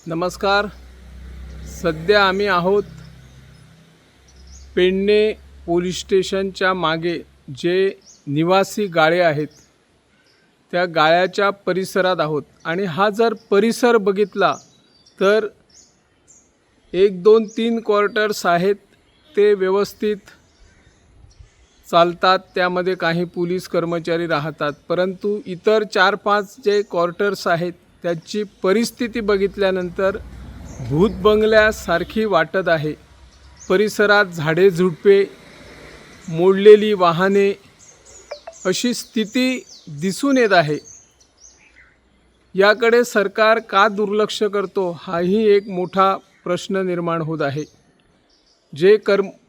नमस्कार. सध्या आम्ही आहोत पेडणे पोलीस स्टेशनच्या मागे जे निवासी गाळे आहेत त्या गाळ्याच्या परिसरात आहोत आणि हा जर परिसर बघितला तर 1, 2, 3 क्वार्टर्स आहेत ते व्यवस्थित चालतात, त्यामध्ये काही पोलीस कर्मचारी राहतात, परंतु इतर 4-5 जे क्वार्टर्स आहेत त्याची परिस्थिती बघितल्यानंतर भूत बंगल्यासारखी वाटत आहे. परिसरात झाडे झुडपे, मोडलेली वाहने अशी स्थिती दिसून येत आहे. याकडे सरकार का दुर्लक्ष करतो हाही एक मोठा प्रश्न निर्माण होत आहे. जे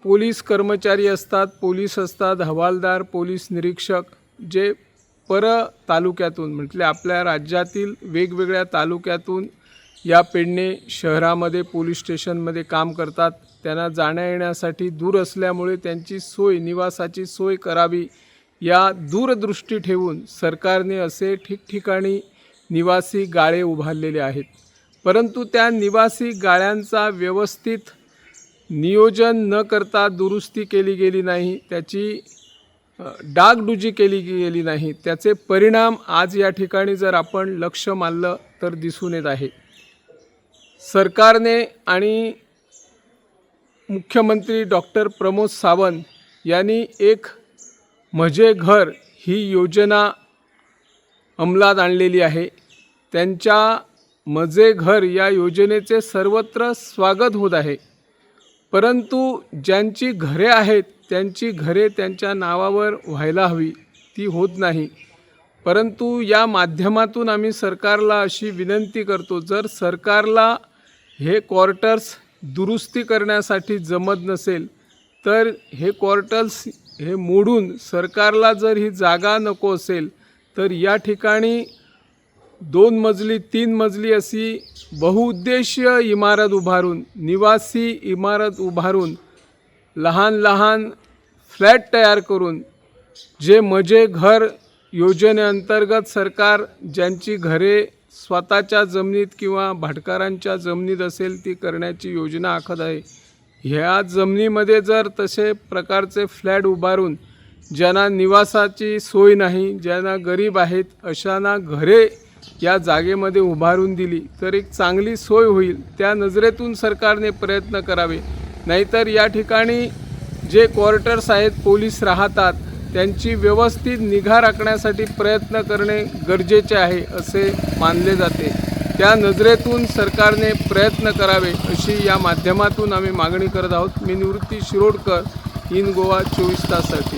पोलीस कर्मचारी असतात, पोलीस असतात, हवालदार, पोलीस निरीक्षक, जे तालुक्यातून म्हटले आपल्या राज्यातील वेगवेगळ्या तालुक्यातून या पेडणे शहरामध्ये पोलीस स्टेशनमध्ये काम करतात, त्यांना जाण्या येण्यासाठी दूर असल्यामुळे त्यांची सोय, निवासाची सोय करावी या दूरदृष्टी ठेवून सरकारने असे ठिकठिकाणी निवासी गाळे उभारलेले आहेत. परंतु त्या निवासी गाळ्यांचा व्यवस्थित नियोजन न करता दुरुस्ती केली गेली नाही, त्याची डागडुजी केली गेली नाही. त्याचे परिणाम आज या ठिकाणी जर आपण लक्ष मानलं तर दिसून येत आहे. सरकारने आणि मुख्यमंत्री डॉक्टर प्रमोद सावंत यांनी एक माझे घर ही योजना अंमलात आणलेली आहे. त्यांच्या माझे घर या योजनेचे सर्वत्र स्वागत होत आहे. परंतु ज्यांची घरे आहेत त्यांची घरे त्यांच्या नावावर व्हायला हवी, ती होत नाही. परंतु या माध्यमातून आम्ही सरकारला अशी विनंती करतो, जर सरकारला हे क्वार्टर्स दुरुस्ती करण्यासाठी जमत नसेल तर हे क्वार्टर्स हे मोडून, सरकारला जर ही जागा नको असेल तर या ठिकाणी 2 मजली 3 मजली अशी बहुउद्देशीय इमारत उभारून, निवासी इमारत उभारून, लहान लहान फ्लॅट तयार करून, जे माझे घर योजनेअंतर्गत सरकार ज्यांची घरे स्वतःच्या जमिनीत किंवा भाटकारांच्या जमिनीत असेल ती करण्याची योजना आखत आहे. ह्या जमिनीमध्ये जर तसे प्रकारचे फ्लॅट उभारून ज्यांना निवासाची सोय नाही, ज्यांना गरीब आहेत अशांना घरे या जागेमध्ये उभारून दिली तर एक चांगली सोय होईल. त्या नजरेतून सरकारने प्रयत्न करावे. नाहीतर या ठिकाणी जे क्वार्टर्स आहेत पोलीस राहतात त्यांची व्यवस्थित निगा राखण्यासाठी प्रयत्न करणे गरजेचे आहे असे मानले जाते. त्या नजरेतून सरकारने प्रयत्न करावे अशी या माध्यमातून आम्ही मागणी करत आहोत. मी निवृत्ती शिरोडकर, इन गोवा 24 ताससाठी.